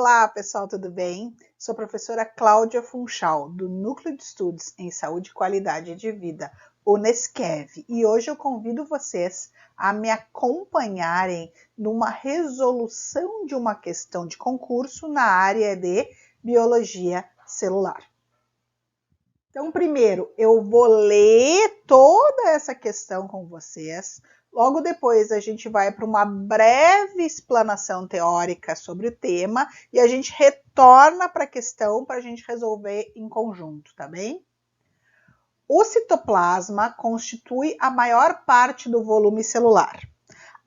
Olá, pessoal, tudo bem? Sou a professora Cláudia Funchal, do Núcleo de Estudos em Saúde e Qualidade de Vida, Unesquev, e hoje eu convido vocês a me acompanharem numa resolução de uma questão de concurso na área de Biologia Celular. Então, primeiro, eu vou ler toda essa questão com vocês. Logo depois, a gente vai para uma breve explanação teórica sobre o tema e a gente retorna para a questão para a gente resolver em conjunto, tá bem? O citoplasma constitui a maior parte do volume celular.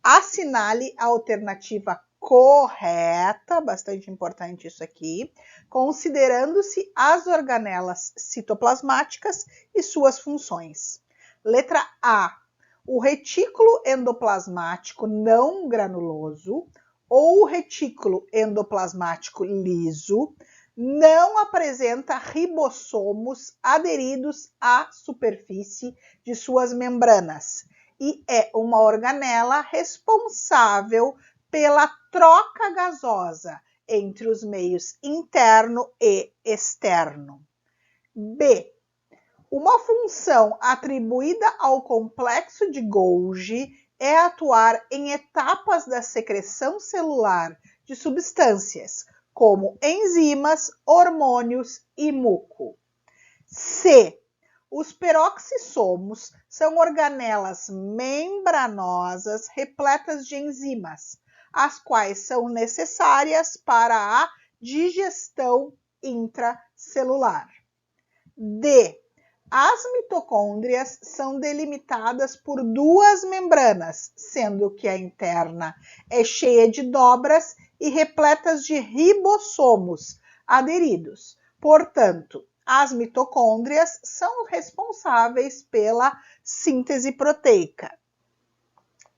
Assinale a alternativa correta, bastante importante isso aqui, considerando-se as organelas citoplasmáticas e suas funções. Letra A. O retículo endoplasmático não granuloso ou o retículo endoplasmático liso não apresenta ribossomos aderidos à superfície de suas membranas e é uma organela responsável pela troca gasosa entre os meios interno e externo. B. Uma função atribuída ao complexo de Golgi é atuar em etapas da secreção celular de substâncias, como enzimas, hormônios e muco. C. Os peroxissomos são organelas membranosas repletas de enzimas, as quais são necessárias para a digestão intracelular. D. As mitocôndrias são delimitadas por duas membranas, sendo que a interna é cheia de dobras e repletas de ribossomos aderidos. Portanto, as mitocôndrias são responsáveis pela síntese proteica.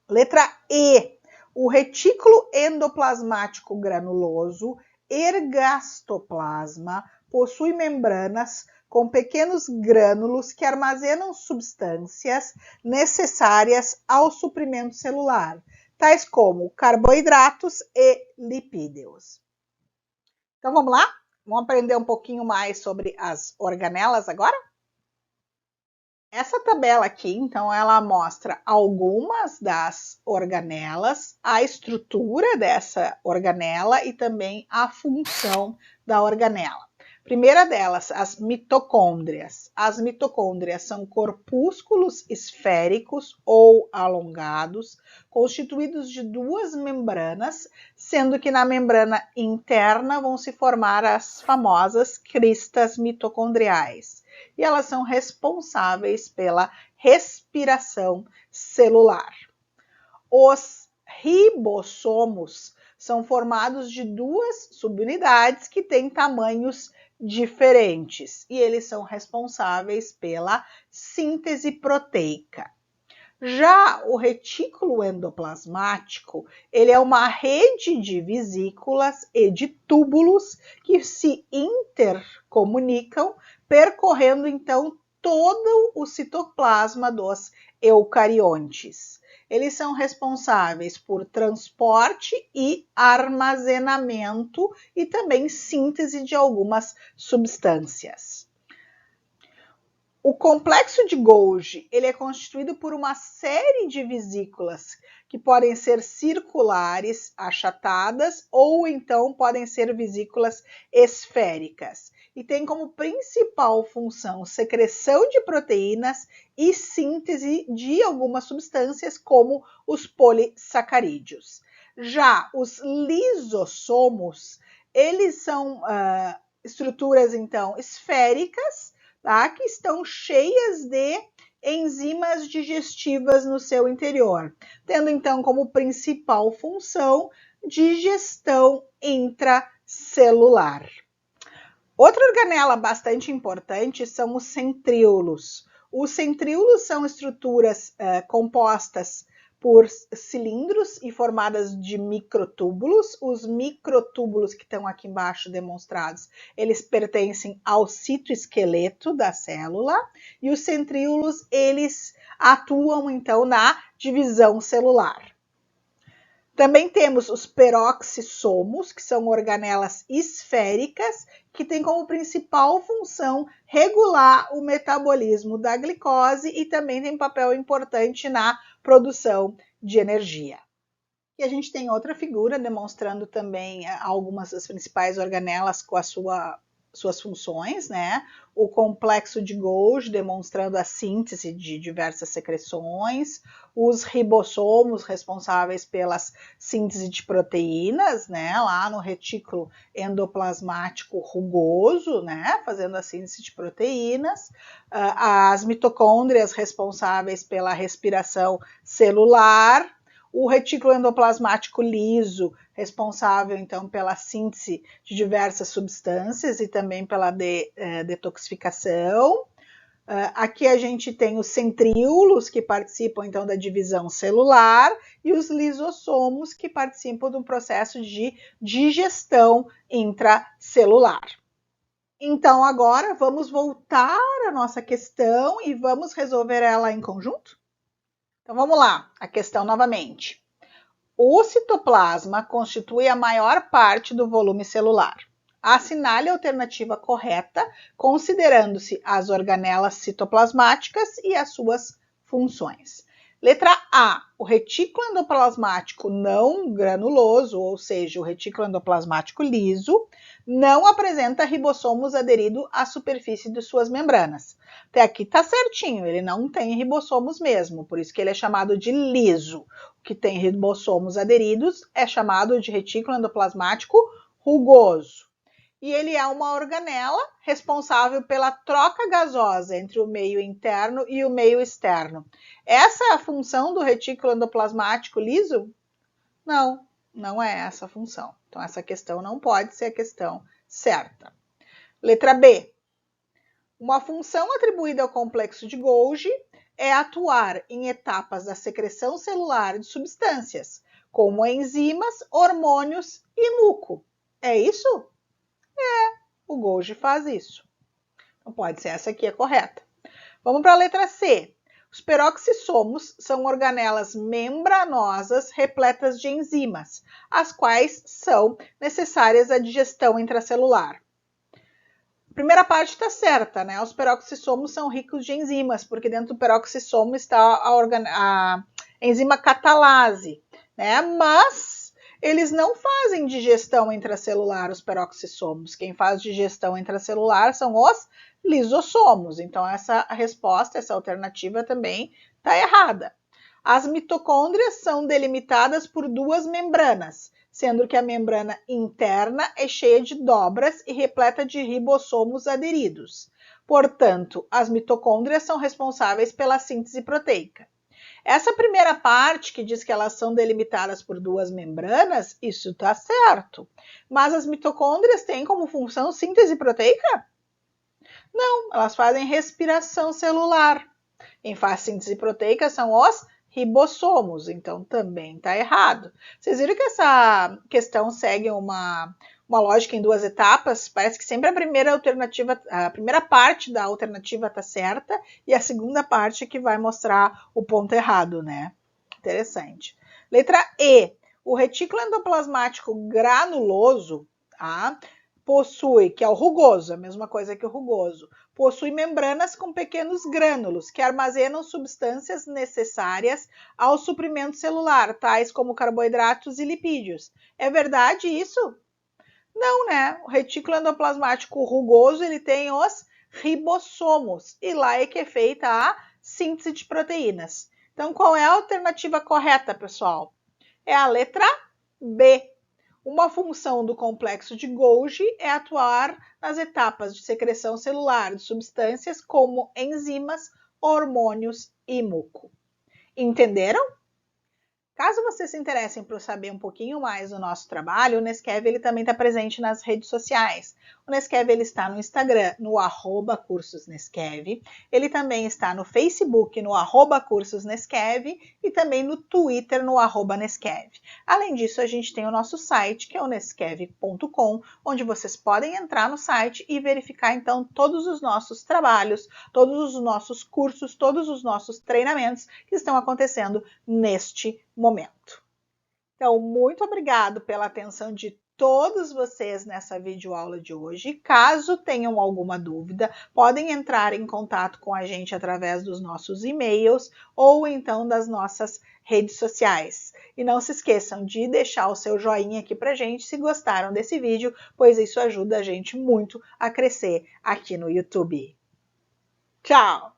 Letra E. O retículo endoplasmático granuloso, ergastoplasma, possui membranas com pequenos grânulos que armazenam substâncias necessárias ao suprimento celular, tais como carboidratos e lipídios. Então vamos lá? Vamos aprender um pouquinho mais sobre as organelas agora? Essa tabela aqui, então, ela mostra algumas das organelas, a estrutura dessa organela e também a função da organela. Primeira delas, as mitocôndrias. As mitocôndrias são corpúsculos esféricos ou alongados, constituídos de duas membranas, sendo que na membrana interna vão se formar as famosas cristas mitocondriais. E elas são responsáveis pela respiração celular. Os ribossomos são formados de duas subunidades que têm tamanhos diferentes e eles são responsáveis pela síntese proteica. Já o retículo endoplasmático, ele é uma rede de vesículas e de túbulos que se intercomunicam, percorrendo então todo o citoplasma dos eucariontes. Eles são responsáveis por transporte e armazenamento e também síntese de algumas substâncias. O complexo de Golgi, ele é constituído por uma série de vesículas que podem ser circulares, achatadas, ou então podem ser vesículas esféricas. E tem como principal função secreção de proteínas e síntese de algumas substâncias, como os polissacarídeos. Já os lisossomos, eles são estruturas, então, esféricas, tá? Que estão cheias de enzimas digestivas no seu interior, tendo, então, como principal função digestão intracelular. Outra organela bastante importante são os centríolos. Os centríolos são estruturas compostas por cilindros e formadas de microtúbulos. Os microtúbulos que estão aqui embaixo demonstrados, eles pertencem ao citoesqueleto da célula e os centríolos, eles atuam então na divisão celular. Também temos os peroxissomos, que são organelas esféricas, que têm como principal função regular o metabolismo da glicose e também tem um papel importante na produção de energia. E a gente tem outra figura demonstrando também algumas das principais organelas com suas funções, né? O complexo de Golgi demonstrando a síntese de diversas secreções, os ribossomos responsáveis pela síntese de proteínas, né? Lá no retículo endoplasmático rugoso, né? Fazendo a síntese de proteínas, as mitocôndrias responsáveis pela respiração celular, o retículo endoplasmático liso, responsável então pela síntese de diversas substâncias e também pela detoxificação. Aqui a gente tem os centríolos, que participam então da divisão celular, e os lisossomos, que participam do processo de digestão intracelular. Então agora vamos voltar à nossa questão e vamos resolver ela em conjunto? Então vamos lá, a questão novamente. O citoplasma constitui a maior parte do volume celular. Assinale a alternativa correta, considerando-se as organelas citoplasmáticas e as suas funções. Letra A, o retículo endoplasmático não granuloso, ou seja, o retículo endoplasmático liso, não apresenta ribossomos aderidos à superfície de suas membranas. Até aqui está certinho, ele não tem ribossomos mesmo, por isso que ele é chamado de liso. O que tem ribossomos aderidos é chamado de retículo endoplasmático rugoso. E ele é uma organela responsável pela troca gasosa entre o meio interno e o meio externo. Essa é a função do retículo endoplasmático liso? Não, não é essa a função. Então, essa questão não pode ser a questão certa. Letra B. Uma função atribuída ao complexo de Golgi é atuar em etapas da secreção celular de substâncias, como enzimas, hormônios e muco. É isso? O Golgi faz isso. Então pode ser essa aqui a correta. Vamos para a letra C. Os peroxissomos são organelas membranosas repletas de enzimas, as quais são necessárias à digestão intracelular. A primeira parte está certa, né? Os peroxissomos são ricos de enzimas, porque dentro do peroxissomo está a enzima catalase, né? Mas eles não fazem digestão intracelular, os peroxissomos. Quem faz digestão intracelular são os lisossomos. Então, essa resposta, essa alternativa também está errada. As mitocôndrias são delimitadas por duas membranas, sendo que a membrana interna é cheia de dobras e repleta de ribossomos aderidos. Portanto, as mitocôndrias são responsáveis pela síntese proteica. Essa primeira parte, que diz que elas são delimitadas por duas membranas, isso está certo. Mas as mitocôndrias têm como função síntese proteica? Não, elas fazem respiração celular. Quem faz síntese proteica são os ribossomos, então também está errado. Vocês viram que essa questão segue uma lógica em duas etapas? Parece que sempre a primeira parte da alternativa está certa e a segunda parte que vai mostrar o ponto errado, né? Interessante. Letra E. O retículo endoplasmático granuloso, tá? Possui, que é o rugoso, a mesma coisa que o rugoso, possui membranas com pequenos grânulos que armazenam substâncias necessárias ao suprimento celular, tais como carboidratos e lipídios. É verdade isso? Não, né? O retículo endoplasmático rugoso, ele tem os ribossomos e lá é que é feita a síntese de proteínas. Então, qual é a alternativa correta, pessoal? É a letra B. Uma função do complexo de Golgi é atuar nas etapas de secreção celular de substâncias como enzimas, hormônios e muco. Entenderam? Caso vocês se interessem por saber um pouquinho mais do nosso trabalho, o Nescrev ele também está presente nas redes sociais. O Nescrev ele está no Instagram, no @cursosnescrev. Ele também está no Facebook, no @cursosnescrev e também no Twitter, no @nescrev. Além disso, a gente tem o nosso site, que é o nescrev.com, onde vocês podem entrar no site e verificar, então, todos os nossos trabalhos, todos os nossos cursos, todos os nossos treinamentos que estão acontecendo neste momento. Então, muito obrigado pela atenção de todos vocês nessa videoaula de hoje. Caso tenham alguma dúvida, podem entrar em contato com a gente através dos nossos e-mails ou então das nossas redes sociais. E não se esqueçam de deixar o seu joinha aqui pra gente se gostaram desse vídeo, pois isso ajuda a gente muito a crescer aqui no YouTube. Tchau!